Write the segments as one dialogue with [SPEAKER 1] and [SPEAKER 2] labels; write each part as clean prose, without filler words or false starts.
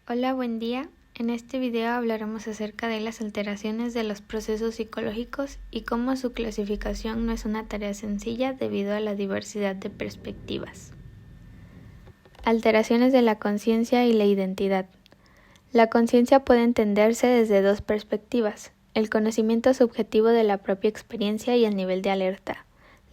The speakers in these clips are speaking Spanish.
[SPEAKER 1] Hola, buen día. En este video hablaremos acerca de las alteraciones de los procesos psicológicos y cómo su clasificación no es una tarea sencilla debido a la diversidad de perspectivas. Alteraciones de la conciencia y la identidad. La conciencia puede entenderse desde dos perspectivas: el conocimiento subjetivo de la propia experiencia y el nivel de alerta.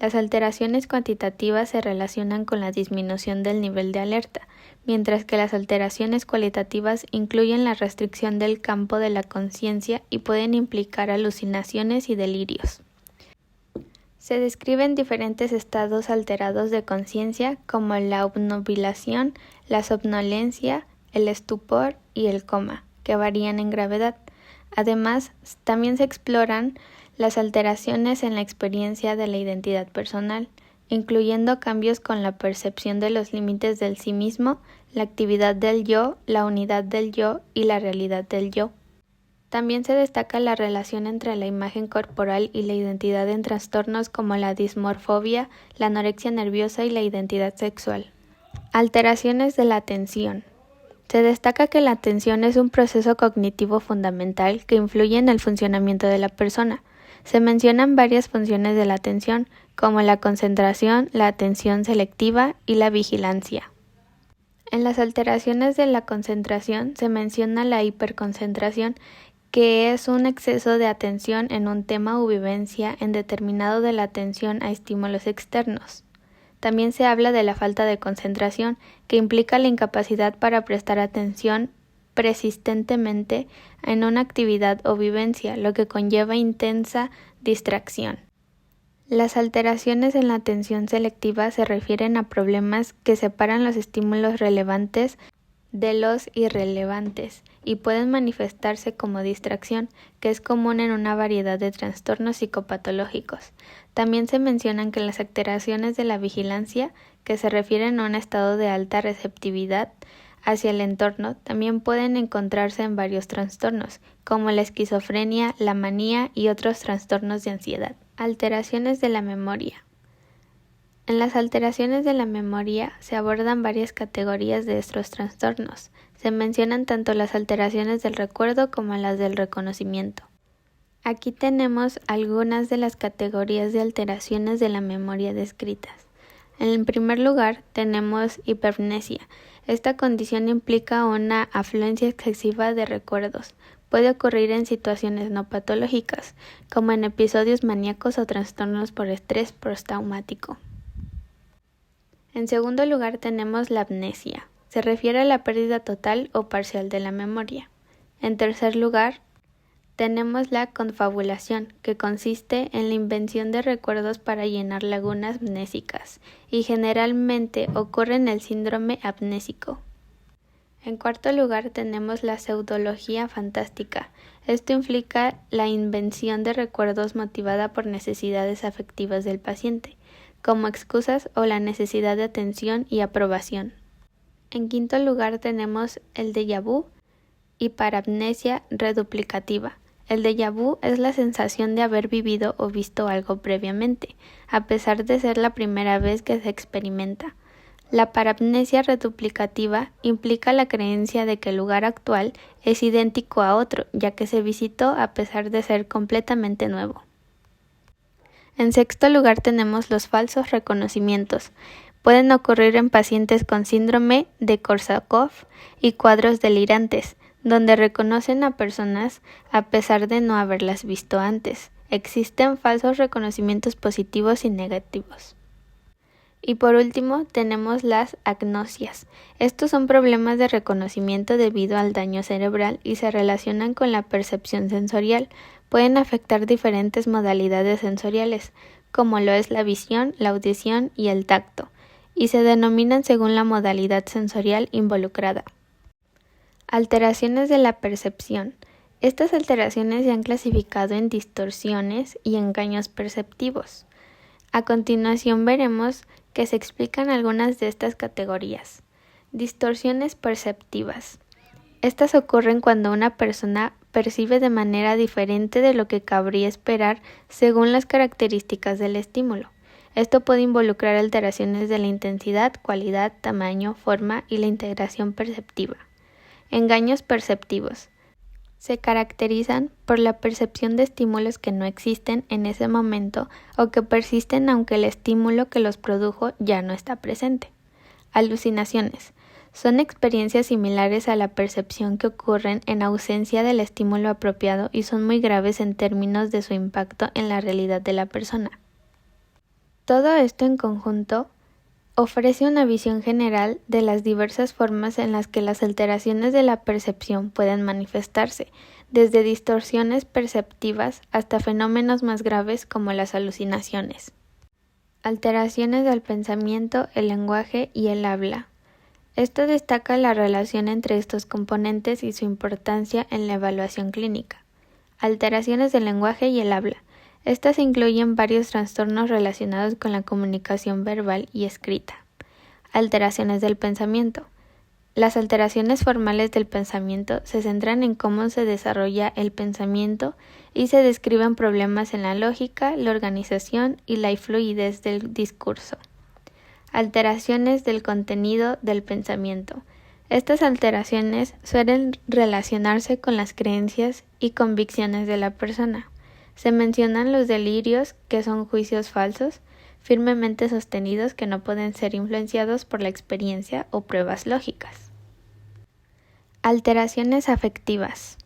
[SPEAKER 1] Las alteraciones cuantitativas se relacionan con la disminución del nivel de alerta, mientras que las alteraciones cualitativas incluyen la restricción del campo de la conciencia y pueden implicar alucinaciones y delirios. Se describen diferentes estados alterados de conciencia como la obnubilación, la somnolencia, el estupor y el coma, que varían en gravedad. Además, también se exploran las alteraciones en la experiencia de la identidad personal, incluyendo cambios con la percepción de los límites del sí mismo, la actividad del yo, la unidad del yo y la realidad del yo. También se destaca la relación entre la imagen corporal y la identidad en trastornos como la dismorfobia, la anorexia nerviosa y la identidad sexual. Alteraciones de la atención. Se destaca que la atención es un proceso cognitivo fundamental que influye en el funcionamiento de la persona. Se mencionan varias funciones de la atención, como la concentración, la atención selectiva y la vigilancia. En las alteraciones de la concentración se menciona la hiperconcentración, que es un exceso de atención en un tema o vivencia en determinado de la atención a estímulos externos. También se habla de la falta de concentración, que implica la incapacidad para prestar atención persistentemente en una actividad o vivencia, lo que conlleva intensa distracción. Las alteraciones en la atención selectiva se refieren a problemas que separan los estímulos relevantes de los irrelevantes y pueden manifestarse como distracción, que es común en una variedad de trastornos psicopatológicos. También se mencionan que las alteraciones de la vigilancia, que se refieren a un estado de alta receptividad hacia el entorno, también pueden encontrarse en varios trastornos, como la esquizofrenia, la manía y otros trastornos de ansiedad. Alteraciones de la memoria. En las alteraciones de la memoria se abordan varias categorías de estos trastornos. Se mencionan tanto las alteraciones del recuerdo como las del reconocimiento. Aquí tenemos algunas de las categorías de alteraciones de la memoria descritas. En primer lugar, tenemos hipermnesia. Esta condición implica una afluencia excesiva de recuerdos. Puede ocurrir en situaciones no patológicas, como en episodios maníacos o trastornos por estrés postraumático. En segundo lugar, tenemos la amnesia. Se refiere a la pérdida total o parcial de la memoria. En tercer lugar, tenemos la confabulación, que consiste en la invención de recuerdos para llenar lagunas amnésicas, y generalmente ocurre en el síndrome amnésico. En cuarto lugar, tenemos la pseudología fantástica. Esto implica la invención de recuerdos motivada por necesidades afectivas del paciente, como excusas o la necesidad de atención y aprobación. En quinto lugar, tenemos el déjà vu y paramnesia reduplicativa. El déjà vu es la sensación de haber vivido o visto algo previamente, a pesar de ser la primera vez que se experimenta. La paramnesia reduplicativa implica la creencia de que el lugar actual es idéntico a otro, ya que se visitó a pesar de ser completamente nuevo. En sexto lugar tenemos los falsos reconocimientos. Pueden ocurrir en pacientes con síndrome de Korsakoff y cuadros delirantes, donde reconocen a personas a pesar de no haberlas visto antes. Existen falsos reconocimientos positivos y negativos. Y por último, tenemos las agnosias. Estos son problemas de reconocimiento debido al daño cerebral y se relacionan con la percepción sensorial. Pueden afectar diferentes modalidades sensoriales, como lo es la visión, la audición y el tacto, y se denominan según la modalidad sensorial involucrada. Alteraciones de la percepción. Estas alteraciones se han clasificado en distorsiones y engaños perceptivos. A continuación veremos que se explican algunas de estas categorías. Distorsiones perceptivas. Estas ocurren cuando una persona percibe de manera diferente de lo que cabría esperar según las características del estímulo. Esto puede involucrar alteraciones de la intensidad, cualidad, tamaño, forma y la integración perceptiva. Engaños perceptivos. Se caracterizan por la percepción de estímulos que no existen en ese momento o que persisten aunque el estímulo que los produjo ya no está presente. Alucinaciones. Son experiencias similares a la percepción que ocurren en ausencia del estímulo apropiado y son muy graves en términos de su impacto en la realidad de la persona. Todo esto en conjunto ofrece una visión general de las diversas formas en las que las alteraciones de la percepción pueden manifestarse, desde distorsiones perceptivas hasta fenómenos más graves como las alucinaciones. Alteraciones del pensamiento, el lenguaje y el habla. Esto destaca la relación entre estos componentes y su importancia en la evaluación clínica. Alteraciones del lenguaje y el habla. Estas incluyen varios trastornos relacionados con la comunicación verbal y escrita. Alteraciones del pensamiento. Las alteraciones formales del pensamiento se centran en cómo se desarrolla el pensamiento y se describen problemas en la lógica, la organización y la fluidez del discurso. Alteraciones del contenido del pensamiento. Estas alteraciones suelen relacionarse con las creencias y convicciones de la persona. Se mencionan los delirios, que son juicios falsos, firmemente sostenidos que no pueden ser influenciados por la experiencia o pruebas lógicas. Alteraciones afectivas.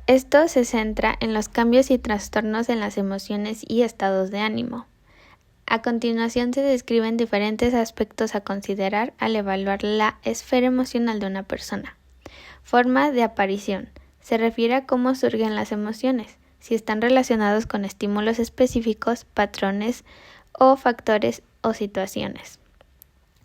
[SPEAKER 1] Esto se centra en los cambios y trastornos en las emociones y estados de ánimo. A continuación se describen diferentes aspectos a considerar al evaluar la esfera emocional de una persona. Forma de aparición. Se refiere a cómo surgen las emociones, si están relacionados con estímulos específicos, patrones o factores o situaciones.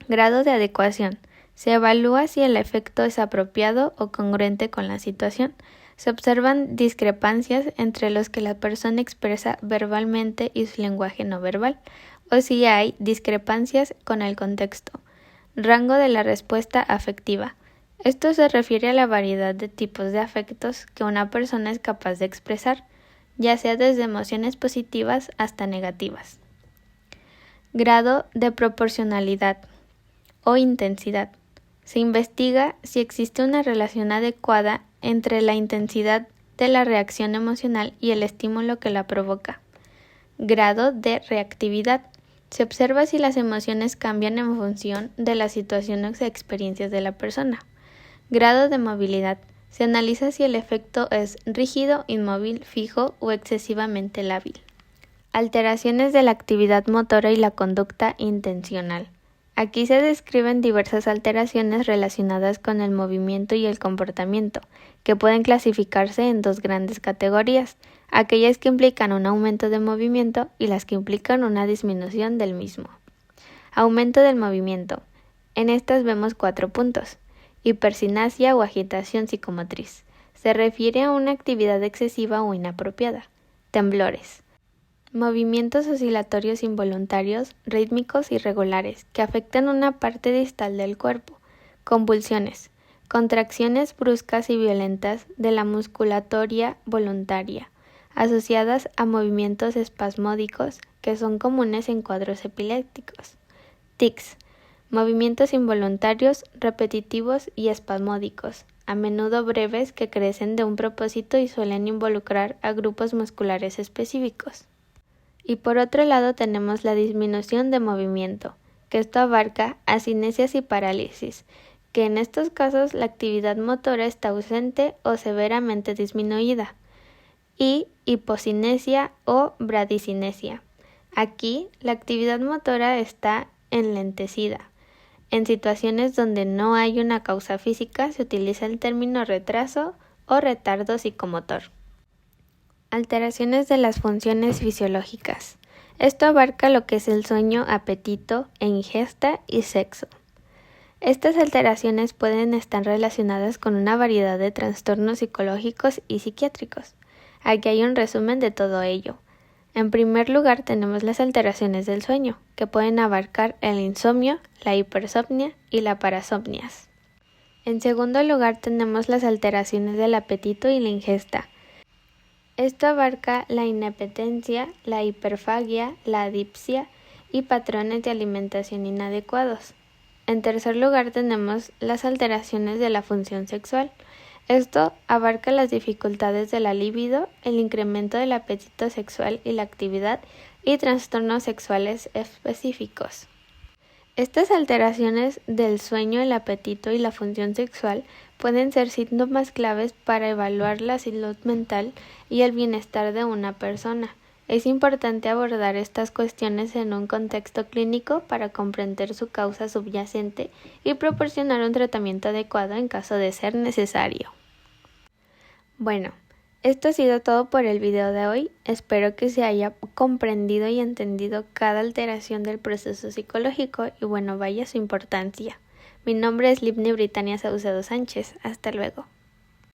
[SPEAKER 1] Grado de adecuación. Se evalúa si el efecto es apropiado o congruente con la situación. Se observan discrepancias entre los que la persona expresa verbalmente y su lenguaje no verbal, o si hay discrepancias con el contexto. Rango de la respuesta afectiva. Esto se refiere a la variedad de tipos de afectos que una persona es capaz de expresar, ya sea desde emociones positivas hasta negativas. Grado de proporcionalidad o intensidad. Se investiga si existe una relación adecuada entre la intensidad de la reacción emocional y el estímulo que la provoca. Grado de reactividad. Se observa si las emociones cambian en función de la situación o experiencias de la persona. Grado de movilidad. Se analiza si el efecto es rígido, inmóvil, fijo o excesivamente lábil. Alteraciones de la actividad motora y la conducta intencional. Aquí se describen diversas alteraciones relacionadas con el movimiento y el comportamiento, que pueden clasificarse en dos grandes categorías, aquellas que implican un aumento de movimiento y las que implican una disminución del mismo. Aumento del movimiento. En estas vemos 4 puntos. Hipersinasia o agitación psicomotriz. Se refiere a una actividad excesiva o inapropiada. Temblores. Movimientos oscilatorios involuntarios, rítmicos y regulares, que afectan una parte distal del cuerpo. Convulsiones. Contracciones bruscas y violentas de la musculatoria voluntaria, asociadas a movimientos espasmódicos que son comunes en cuadros epilépticos. Tics. Movimientos involuntarios, repetitivos y espasmódicos, a menudo breves que carecen de un propósito y suelen involucrar a grupos musculares específicos. Y por otro lado tenemos la disminución de movimiento, que esto abarca acinesias y parálisis, que en estos casos la actividad motora está ausente o severamente disminuida, y hipocinesia o bradicinesia. Aquí la actividad motora está enlentecida. En situaciones donde no hay una causa física se utiliza el término retraso o retardo psicomotor. Alteraciones de las funciones fisiológicas. Esto abarca lo que es el sueño, apetito, ingesta y sexo. Estas alteraciones pueden estar relacionadas con una variedad de trastornos psicológicos y psiquiátricos. Aquí hay un resumen de todo ello. En primer lugar tenemos las alteraciones del sueño, que pueden abarcar el insomnio, la hipersomnia y la parasomnias. En segundo lugar tenemos las alteraciones del apetito y la ingesta. Esto abarca la inapetencia, la hiperfagia, la adipsia y patrones de alimentación inadecuados. En tercer lugar tenemos las alteraciones de la función sexual. Esto abarca las dificultades de la libido, el incremento del apetito sexual y la actividad y trastornos sexuales específicos. Estas alteraciones del sueño, el apetito y la función sexual pueden ser síntomas claves para evaluar la salud mental y el bienestar de una persona. Es importante abordar estas cuestiones en un contexto clínico para comprender su causa subyacente y proporcionar un tratamiento adecuado en caso de ser necesario. Bueno, esto ha sido todo por el video de hoy. Espero que se haya comprendido y entendido cada alteración del proceso psicológico y vaya su importancia. Mi nombre es Libni Britania Saucedo Sánchez. Hasta luego.